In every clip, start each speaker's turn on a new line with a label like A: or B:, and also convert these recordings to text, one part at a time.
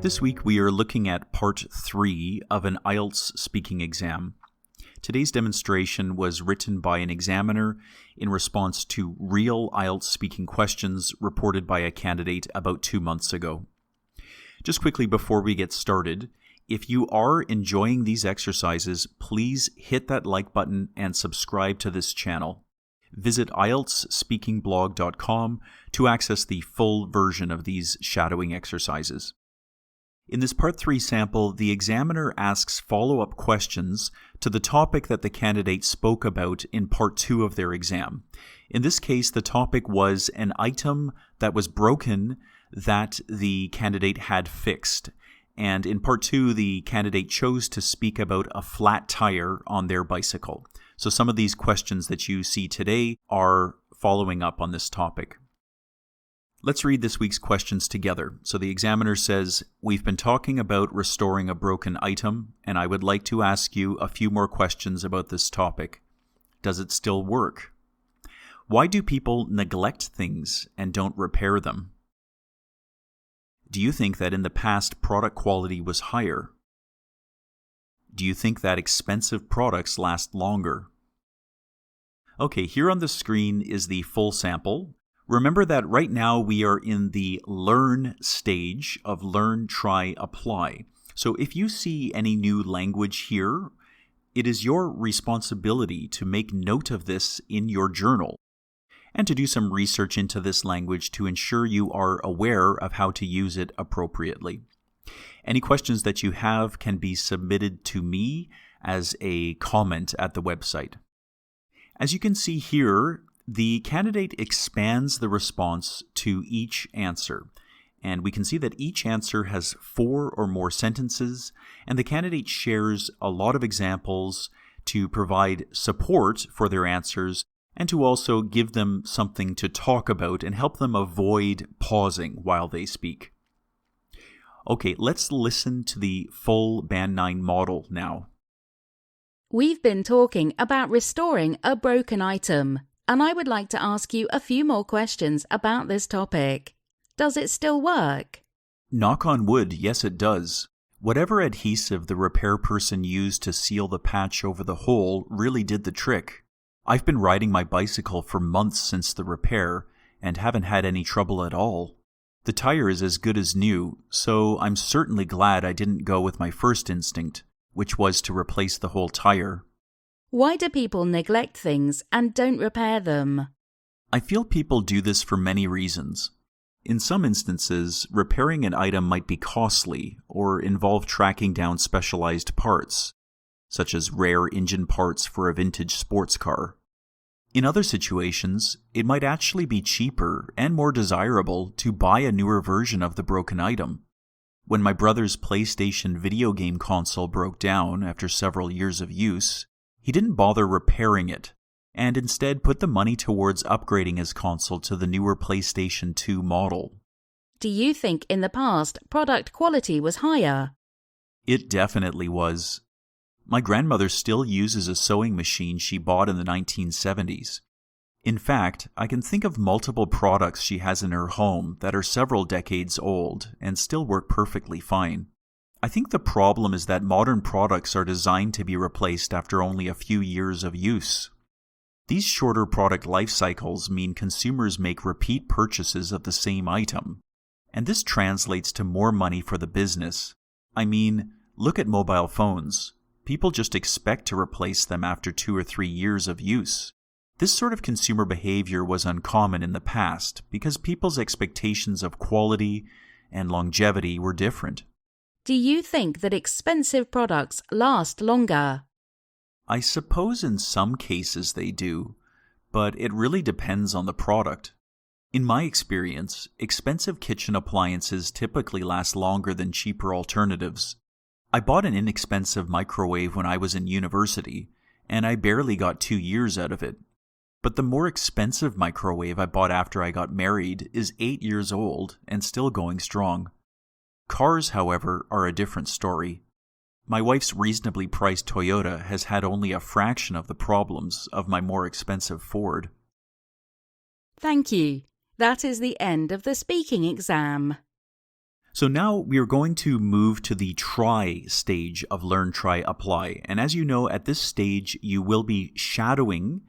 A: This week we are looking at part 3 of an IELTS speaking exam. Today's demonstration was written by an examiner in response to real IELTS speaking questions reported by a candidate about 2 months ago. Just quickly before we get started, if you are enjoying these exercises, please hit that like button and subscribe to this channel. Visit IELTSspeakingblog.com to access the full version of these shadowing exercises. In this Part 3 sample, the examiner asks follow-up questions to the topic that the candidate spoke about in Part 2 of their exam. In this case, the topic was an item that was broken that the candidate had fixed. And in Part 2, the candidate chose to speak about a flat tire on their bicycle. So some of these questions that you see today are following up on this topic. Let's read this week's questions together. So the examiner says, "We've been talking about restoring a broken item, and I would like to ask you a few more questions about this topic. Does it still work? Why do people neglect things and don't repair them? Do you think that in the past product quality was higher? Do you think that expensive products last longer?" Okay, here on the screen is the full sample. Remember that right now we are in the learn stage of learn, try, apply. So if you see any new language here, it is your responsibility to make note of this in your journal and to do some research into this language to ensure you are aware of how to use it appropriately. Any questions that you have can be submitted to me as a comment at the website. As you can see here, the candidate expands the response to each answer, and we can see that each answer has 4 or more sentences, and the candidate shares a lot of examples to provide support for their answers and to also give them something to talk about and help them avoid pausing while they speak. Okay, let's listen to the full Band 9 model now.
B: We've been talking about restoring a broken item, and I would like to ask you a few more questions about this topic. Does it still work?
A: Knock on wood, yes it does. Whatever adhesive the repair person used to seal the patch over the hole really did the trick. I've been riding my bicycle for months since the repair and haven't had any trouble at all. The tire is as good as new, so I'm certainly glad I didn't go with my first instinct, which was to replace the whole tire.
B: Why do people neglect things and don't repair them?
A: I feel people do this for many reasons. In some instances, repairing an item might be costly or involve tracking down specialized parts, such as rare engine parts for a vintage sports car. In other situations, it might actually be cheaper and more desirable to buy a newer version of the broken item. When my brother's PlayStation video game console broke down after several years of use, he didn't bother repairing it, and instead put the money towards upgrading his console to the newer PlayStation 2 model.
B: Do you think in the past product quality was higher?
A: It definitely was. My grandmother still uses a sewing machine she bought in the 1970s. In fact, I can think of multiple products she has in her home that are several decades old and still work perfectly fine. I think the problem is that modern products are designed to be replaced after only a few years of use. These shorter product life cycles mean consumers make repeat purchases of the same item, and this translates to more money for the business. I mean, look at mobile phones. People just expect to replace them after 2 or 3 years of use. This sort of consumer behavior was uncommon in the past because people's expectations of quality and longevity were different.
B: Do you think that expensive products last longer?
A: I suppose in some cases they do, but it really depends on the product. In my experience, expensive kitchen appliances typically last longer than cheaper alternatives. I bought an inexpensive microwave when I was in university, and I barely got 2 years out of it. But the more expensive microwave I bought after I got married is 8 years old and still going strong. Cars, however, are a different story. My wife's reasonably priced Toyota has had only a fraction of the problems of my more expensive Ford.
B: Thank you. That is the end of the speaking exam.
A: So now we are going to move to the try stage of learn, try, apply. And as you know, at this stage, you will be shadowing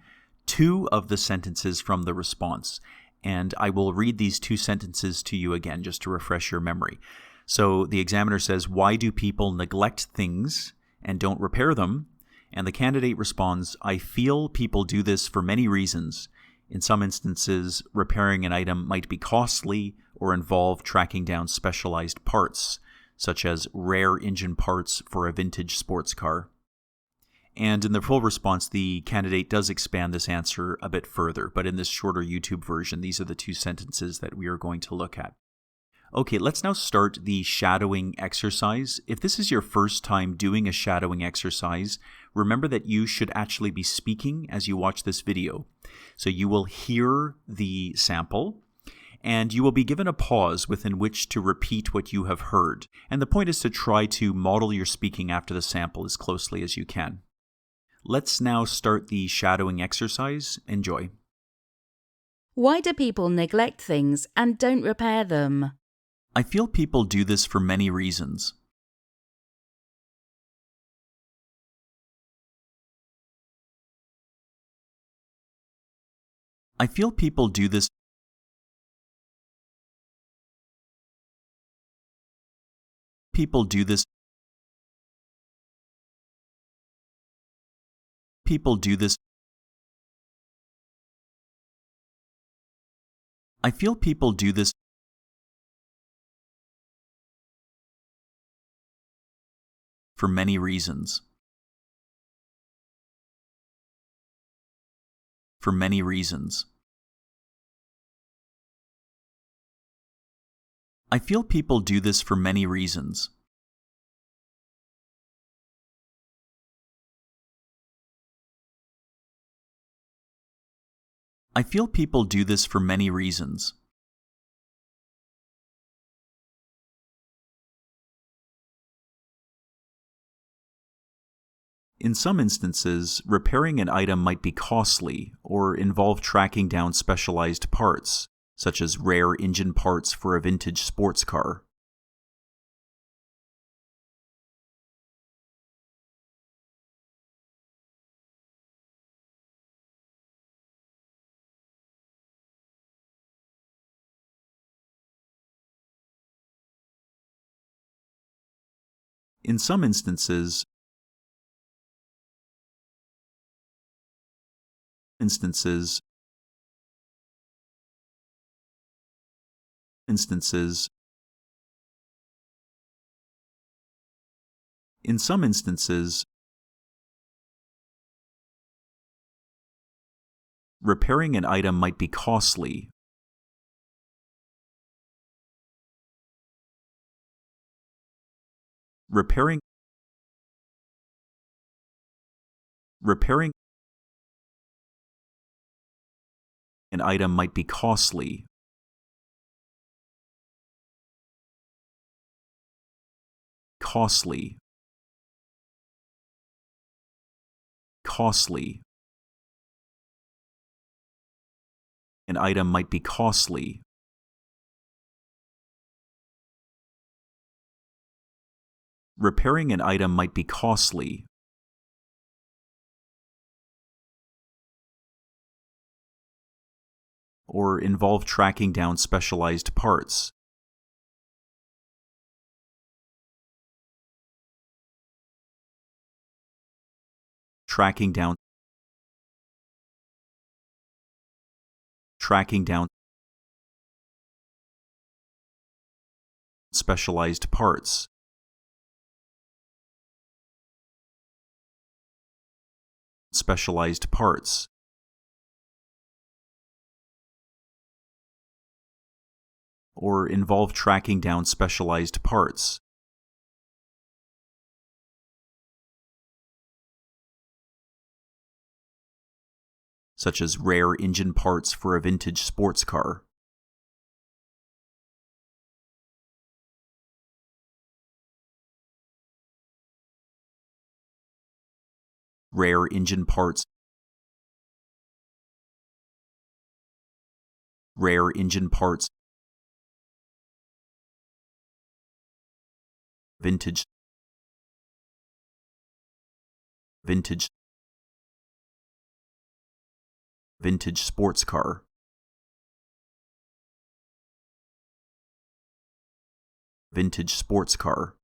A: two of the sentences from the response. And I will read these two sentences to you again, just to refresh your memory. So the examiner says, why do people neglect things and don't repair them? And the candidate responds, I feel people do this for many reasons. In some instances, repairing an item might be costly or involve tracking down specialized parts, such as rare engine parts for a vintage sports car. And in the full response, the candidate does expand this answer a bit further, but in this shorter YouTube version, these are the two sentences that we are going to look at. Okay, let's now start the shadowing exercise. If this is your first time doing a shadowing exercise, remember that you should actually be speaking as you watch this video. So you will hear the sample, and you will be given a pause within which to repeat what you have heard. And the point is to try to model your speaking after the sample as closely as you can. Let's now start the shadowing exercise. Enjoy.
B: Why do people neglect things and don't repair them?
A: I feel people do this for many reasons. I feel people do this. People do this. People do this. I feel people do this for many reasons. For many reasons. I feel people do this for many reasons. I feel people do this for many reasons. In some instances, repairing an item might be costly or involve tracking down specialized parts, such as rare engine parts for a vintage sports car. In some instances, instances in some instances, repairing an item might be costly repairing an item might be costly costly costly an item might be costly repairing an item might be costly or involve tracking down specialized parts. Tracking down specialized parts. Specialized parts. Or involve tracking down specialized parts. Such as rare engine parts for a vintage sports car. Rare engine parts. Rare engine parts. vintage sports car, vintage sports car,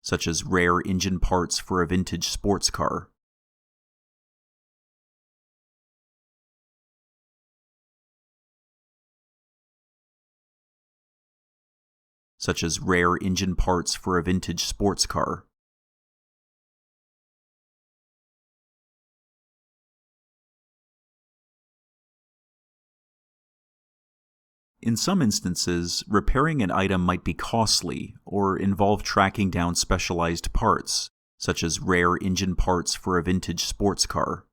A: such as rare engine parts for a vintage sports car. Such as rare engine parts for a vintage sports car. In some instances, repairing an item might be costly or involve tracking down specialized parts, such as rare engine parts for a vintage sports car.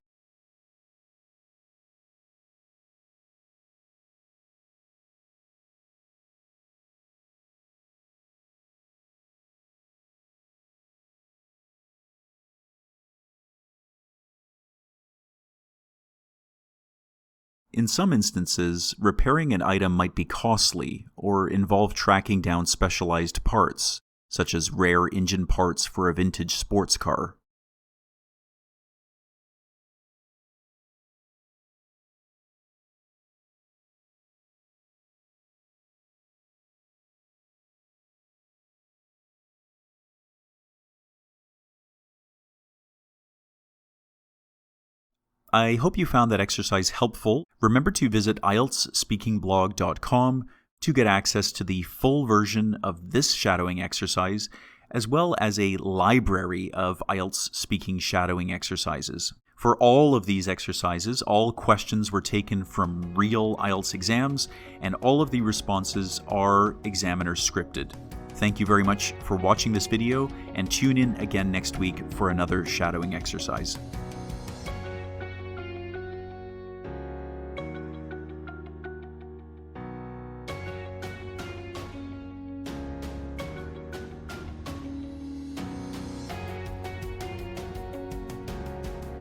A: In some instances, repairing an item might be costly or involve tracking down specialized parts, such as rare engine parts for a vintage sports car. I hope you found that exercise helpful. Remember to visit IELTSspeakingblog.com to get access to the full version of this shadowing exercise, as well as a library of IELTS speaking shadowing exercises. For all of these exercises, all questions were taken from real IELTS exams, and all of the responses are examiner scripted. Thank you very much for watching this video, and tune in again next week for another shadowing exercise.